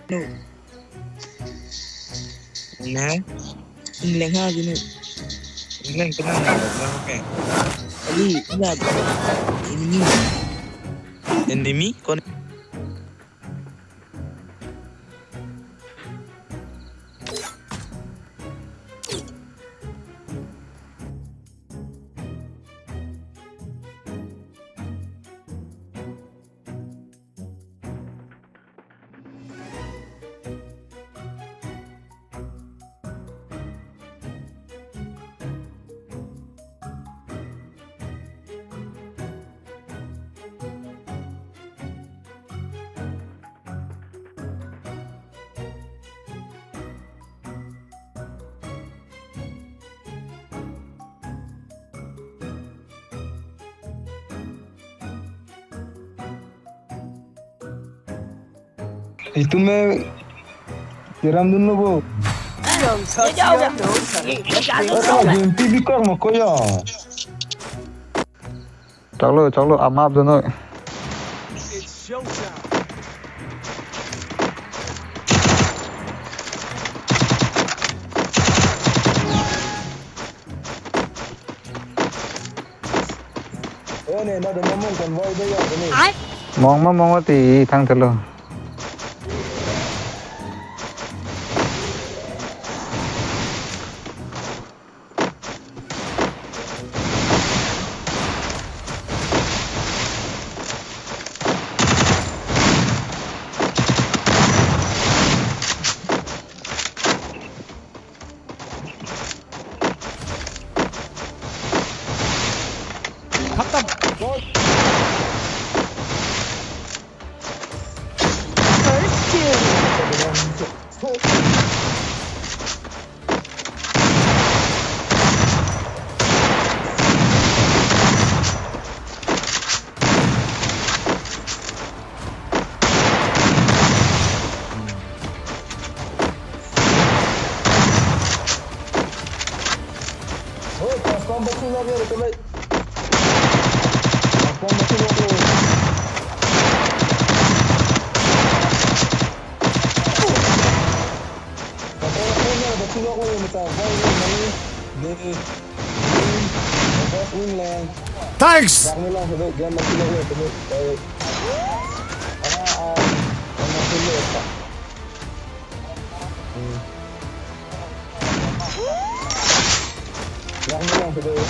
No, nah, hilang aja no. Hilang kenapa? Hilang apa? Ali, ingat. Enemy. Enemy? Kon. Itu me tiram dun lobo. Ganti bikar mo koya. चलो अब आप दोनों Oh ne, na do mamon konvoy ba ya ni. mong mà thì thằng thật luôn Oh, paskom batu lagi tu baik. Paskom batu lagi. Batu lagi minta vai ni. Wingland. Thanks. Jangan lang tu game batu lagi tu baik. Batu lagi. Jangan lang tu baik.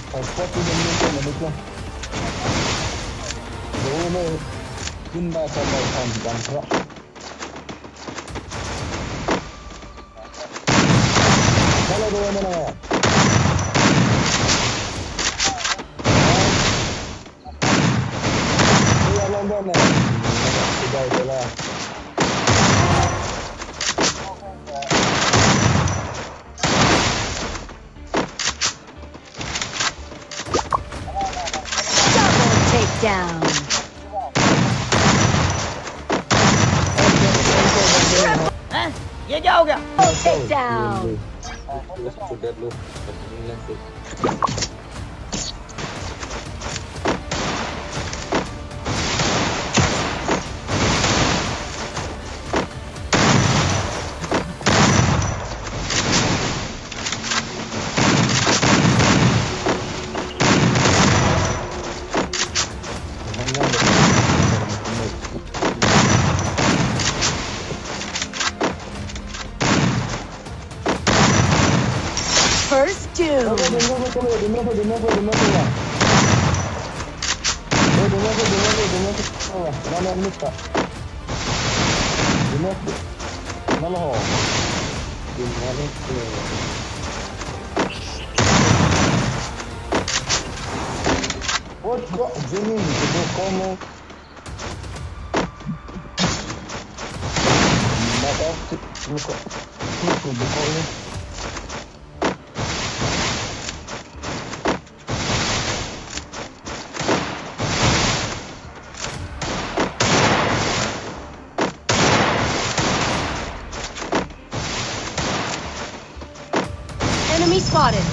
Paskom tu jangan nak betul. Dulu pindah sampai kampung. Kalau dua mana? Dia London ni. Sudah itulah. Down. Take down. First doom. Enemy spotted.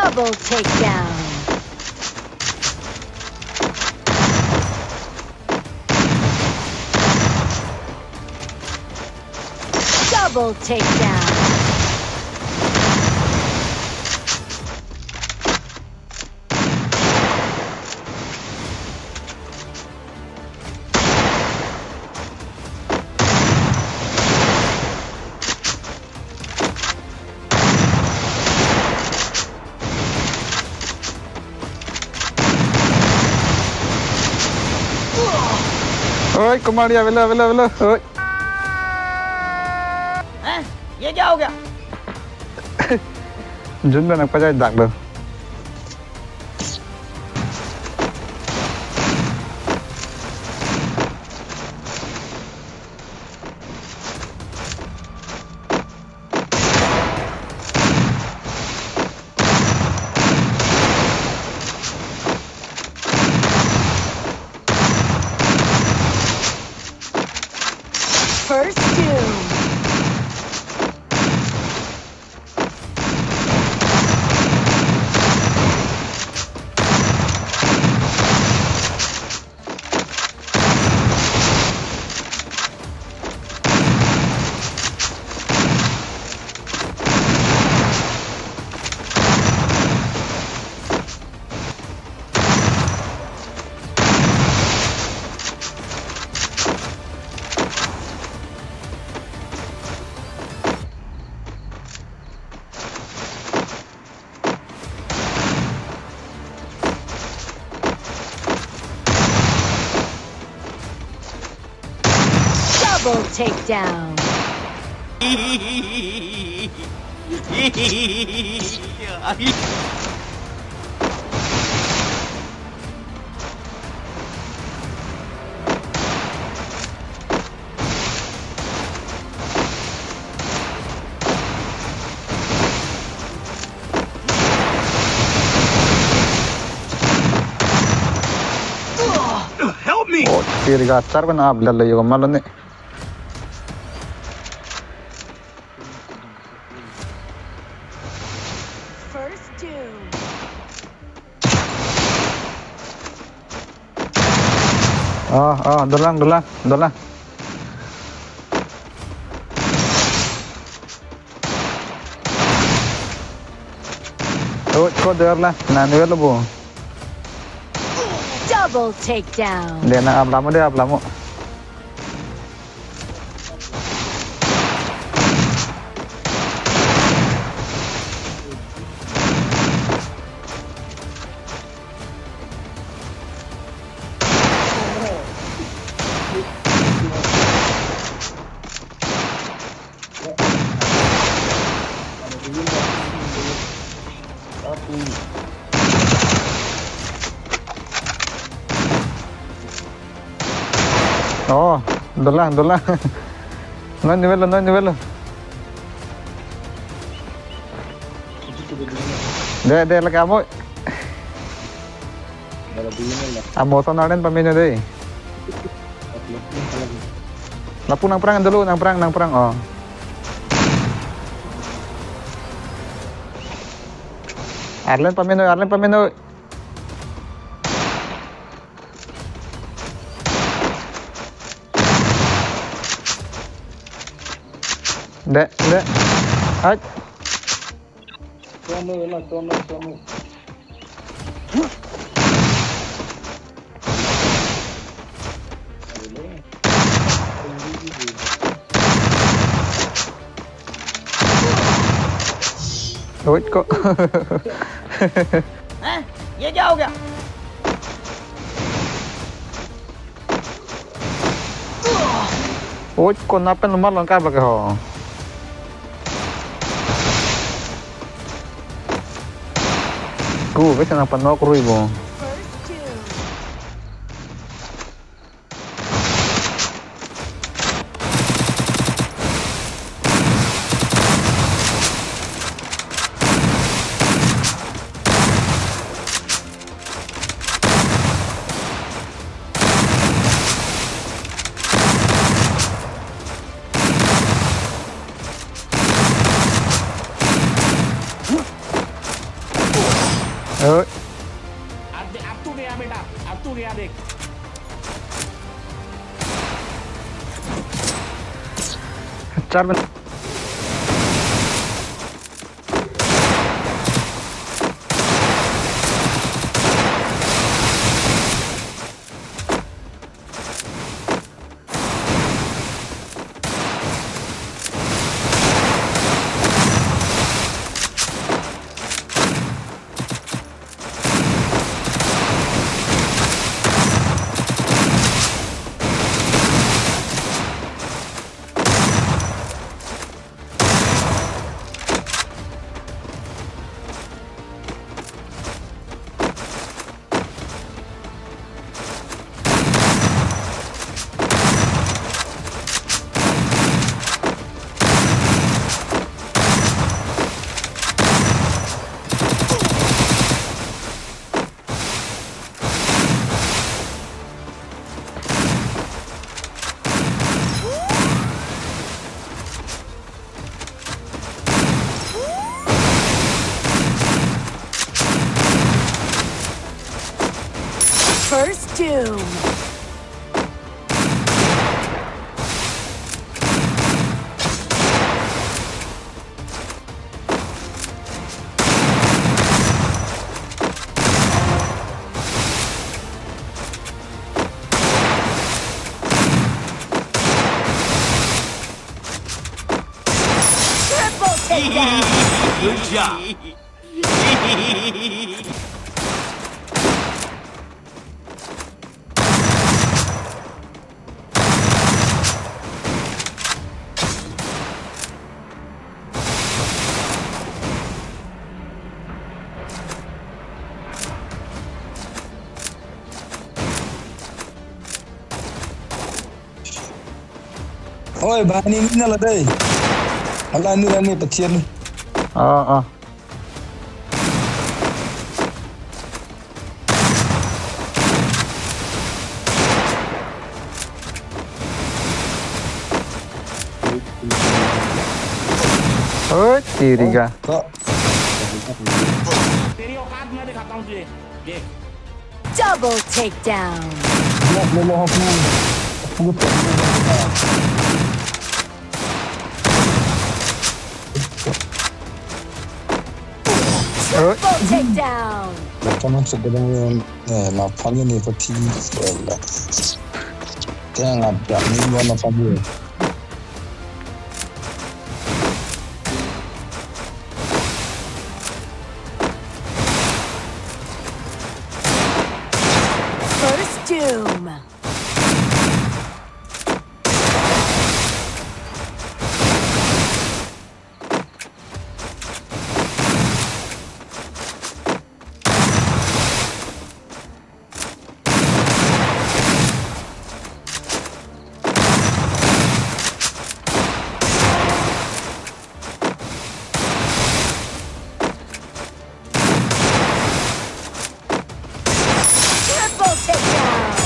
Double takedown. Double takedown. Ôi, Comadia, về lơ. Ôi. Hả? Về đâu kìa? Jun đang phải chạy đặc được. First doom. Double takedown. Oh, kiri gacar kan abdal yo malu nih. First doom. Dolang. Oh, kau dengar lah, nanti lo bu. Double takedown. Dia nak up lama. Oh, dolang. Non nivel lo. De la kamu. Amo to narin paminyo deh. Lapu nang perang dulu, nang perang. Oh. Arlen paminyo. De. Ay. Toma. Ôi kok. Hả? Về đâu kìa? Ôi con apa nomor lengkap lagi ho. Ku bisa nang panok ruibo. First doom. Ơi, अब तू गया बेटा, अब तू गया देख. चार बंद. First doom. Triple takedown. Good job. Oi, bahan ini lah deh. Alah ni pecian ni. Ơi, Tiriga. Kak, तेरी औकात मैं दिखाता हूँ तुझे. देख. Double takedown. dia belum aku Triple takedown. macam sedang lapangnya ni peti. Jangan ada ni warna pagi. First doom. Triple takedown.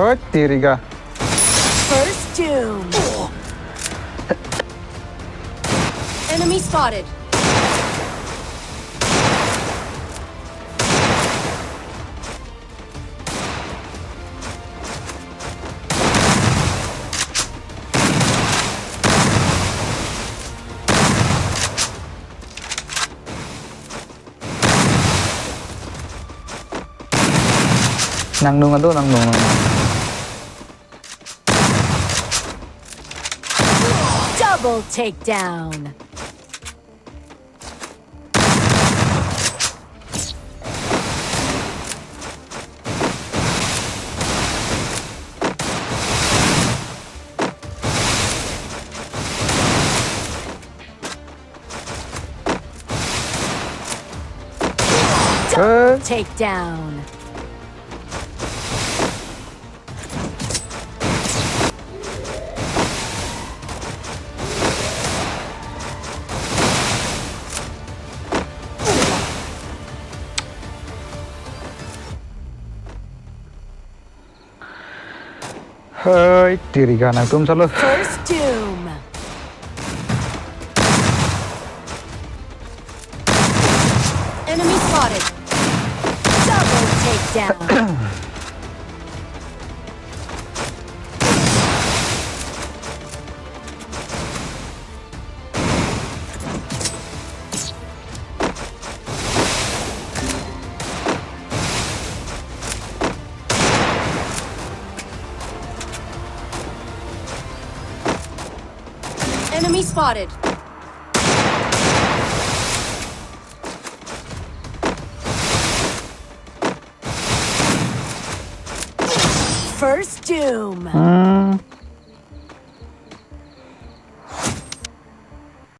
Ơi, Tiriga. First doom. Enemy spotted. Nang nung ado, nang nung. Double takedown. Double takedown. Hơi tiri ka na tum chalo. First doom. Enemy spotted. Double takedown. Enemy spotted. First doom.